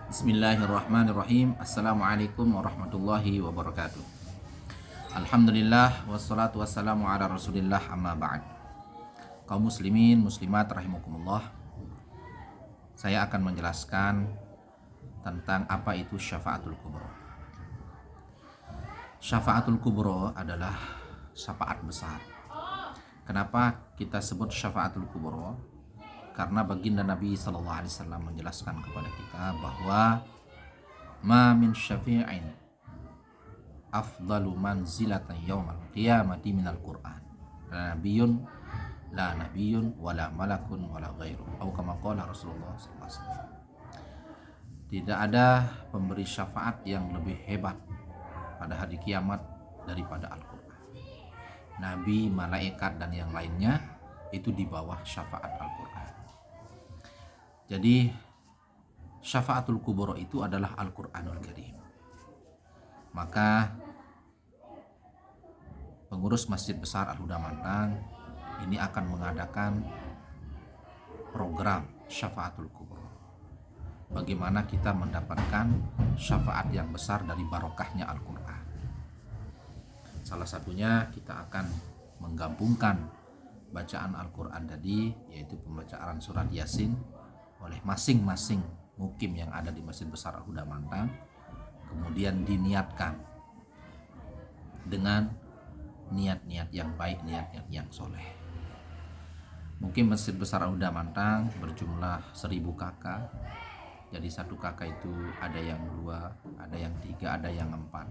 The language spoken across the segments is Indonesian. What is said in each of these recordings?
Bismillahirrahmanirrahim. Assalamualaikum warahmatullahi wabarakatuh. Alhamdulillah wassalatu wassalamu ala Rasulillah amma ba'd. Kaum muslimin muslimat rahimakumullah. Saya akan menjelaskan tentang apa itu syafaatul kubra. Syafaatul kubra adalah syafaat besar. Kenapa kita sebut syafaatul kubra? Karena baginda Nabi SAW menjelaskan kepada kita bahwa ma min syafi'in afdalu manzilatan yaumal qiyamati minal Qur'an. La nabiyun wala malakun wala ghairu. Atau kama qala Rasulullah SAW. Tidak ada pemberi syafaat yang lebih hebat pada hari kiamat daripada Al-Qur'an. Nabi, malaikat dan yang lainnya itu di bawah syafaat Al-Qur'an. Jadi syafaatul kubra itu adalah Al-Qur'anul Karim. Maka pengurus Masjid Besar Al-Huda Mantang ini akan mengadakan program syafaatul kubra. Bagaimana kita mendapatkan syafaat yang besar dari barokahnya Al-Qur'an. Salah satunya kita akan menggabungkan bacaan Al-Qur'an tadi, yaitu pembacaan surat Yasin oleh masing-masing mukim yang ada di Masjid Besar Al-Huda Mantang, kemudian diniatkan dengan niat-niat yang baik, niat-niat yang soleh. Mungkin Masjid Besar Al-Huda Mantang berjumlah 1000 kakak. Jadi satu kakak itu ada yang 2, ada yang 3, ada yang 4.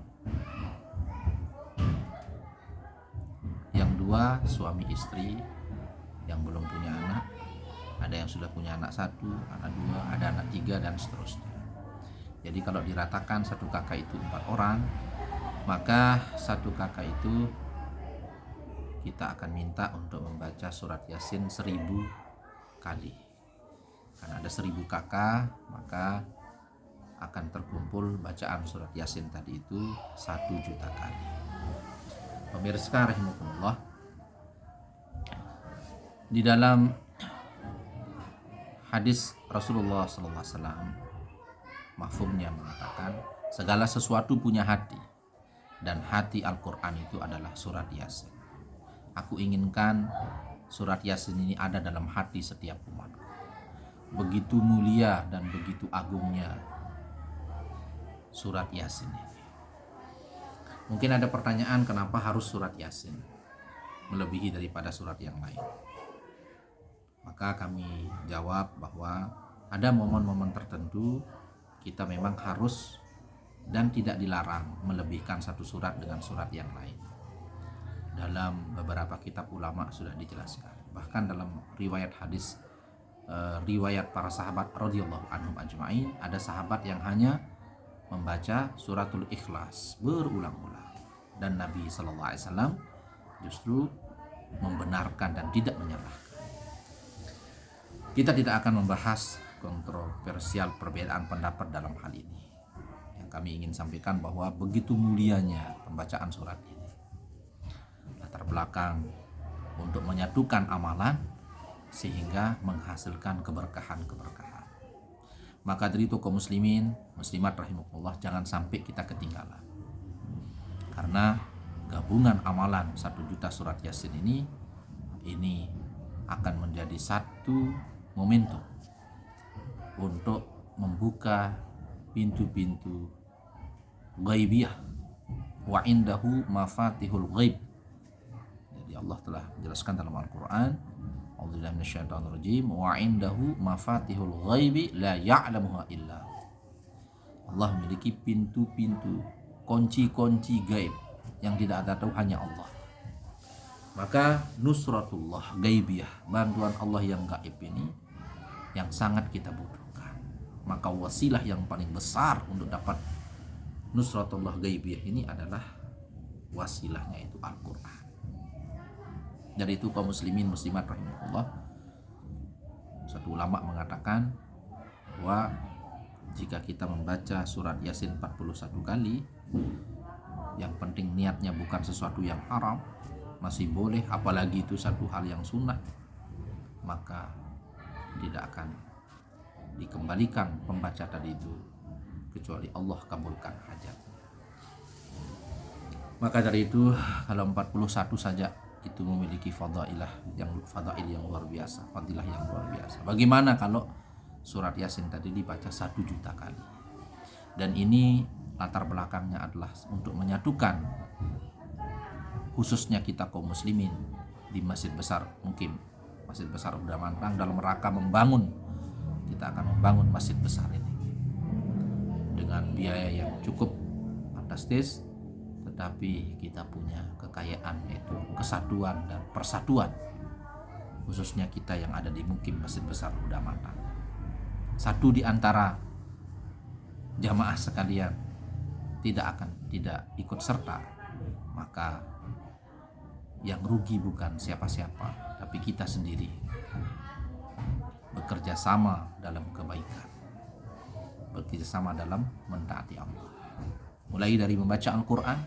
Yang 2 suami istri yang belum punya anak, ada yang sudah punya anak 1, anak 2, ada anak 3 dan seterusnya. Jadi kalau diratakan satu kakak itu 4 orang, maka satu kakak itu kita akan minta untuk membaca surat Yasin 1000 kali. Karena ada 1000 kakak, maka akan terkumpul bacaan surat Yasin tadi itu 1 juta kali. Pemirsa rahimakumullah, di dalam hadis Rasulullah SAW mafhumnya mengatakan segala sesuatu punya hati, dan hati Al-Quran itu adalah surat Yasin. Aku inginkan surat Yasin ini ada dalam hati setiap umatku. Begitu mulia dan begitu agungnya surat Yasin ini. Mungkin ada pertanyaan, kenapa harus surat Yasin melebihi daripada surat yang lain? Maka kami jawab bahwa ada momen-momen tertentu kita memang harus dan tidak dilarang melebihkan satu surat dengan surat yang lain. Dalam beberapa kitab ulama sudah dijelaskan. Bahkan dalam riwayat hadis, riwayat para sahabat radhiyallahu anhum ajma'in, ada sahabat yang hanya membaca suratul Ikhlas berulang-ulang, dan Nabi SAW justru membenarkan dan tidak menyalahkan. Kita tidak akan membahas kontroversial perbedaan pendapat dalam hal ini. Yang kami ingin sampaikan bahwa begitu mulianya pembacaan surat ini. Latar belakang untuk menyatukan amalan sehingga menghasilkan keberkahan-keberkahan. Maka dari itu kaum muslimin, muslimat rahimakumullah, jangan sampai kita ketinggalan. Karena gabungan amalan 1 juta surat Yasin ini akan menjadi satu momentum untuk membuka pintu-pintu ghaibiyah. Wa indahu mafatihul ghaib. Jadi Allah telah menjelaskan dalam Al-Quran, a'udzubillahi minasyaitonirrajim, wa indahu mafatihul ghaibi la ya'lamuha illa. Allah memiliki pintu-pintu, kunci-kunci gaib yang tidak ada tahu hanya Allah. Maka nusratullah gaibiyah, bantuan Allah yang gaib ini yang sangat kita butuhkan. Maka wasilah yang paling besar untuk dapat nusratullah gaibiyah ini adalah wasilahnya itu Al-Quran. Dari itu kaum muslimin muslimat rahimahullah, satu ulama mengatakan bahwa jika kita membaca surat Yasin 41 kali, yang penting niatnya bukan sesuatu yang haram, masih boleh, apalagi itu satu hal yang sunnah, maka tidak akan dikembalikan pembaca tadi itu kecuali Allah kabulkan hajat. Maka dari itu kalau 41 saja itu memiliki fadail yang luar biasa, fadilah yang luar biasa. Bagaimana kalau surat Yasin tadi dibaca 1 juta kali? Dan ini latar belakangnya adalah untuk menyatukan khususnya kita kaum muslimin di Masjid Besar Mukim, Masjid Besar Udamantang, dalam rangka kita akan membangun masjid besar ini dengan biaya yang cukup fantastis, tetapi kita punya kekayaan yaitu kesatuan dan persatuan, khususnya kita yang ada di Mukim Masjid Besar Udamantang. Satu di antara jamaah sekalian tidak ikut serta, maka yang rugi bukan siapa-siapa, tapi kita sendiri bekerja sama dalam kebaikan, bekerja sama dalam mentaati Allah. Mulai dari membaca Al-Quran,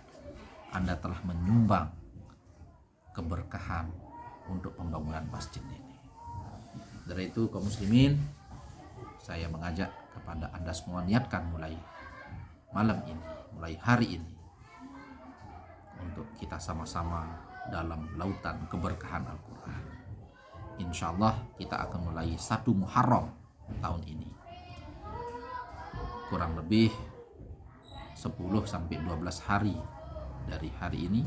Anda telah menyumbang keberkahan untuk pembangunan masjid ini. Dari itu kaum muslimin, saya mengajak kepada Anda semua, niatkan mulai malam ini, mulai hari ini, untuk kita sama-sama dalam lautan keberkahan Al-Quran. Insya Allah kita akan mulai 1 Muharram tahun ini, kurang lebih 10-12 hari dari hari ini,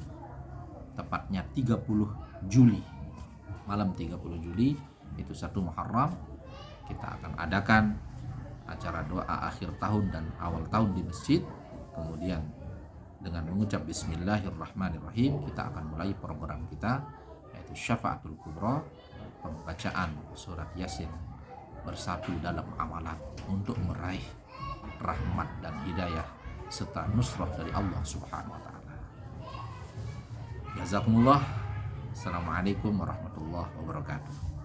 tepatnya 30 Juli, malam 30 Juli itu 1 Muharram, kita akan adakan acara doa akhir tahun dan awal tahun di masjid. Kemudian dengan mengucap Bismillahirrahmanirrahim, kita akan mulai program kita, yaitu Syafaatul Kubra, pembacaan surat Yasin bersatu dalam amalan untuk meraih rahmat dan hidayah serta nusrah dari Allah Subhanahu wa taala. Jazakumullah. Assalamualaikum warahmatullahi wabarakatuh.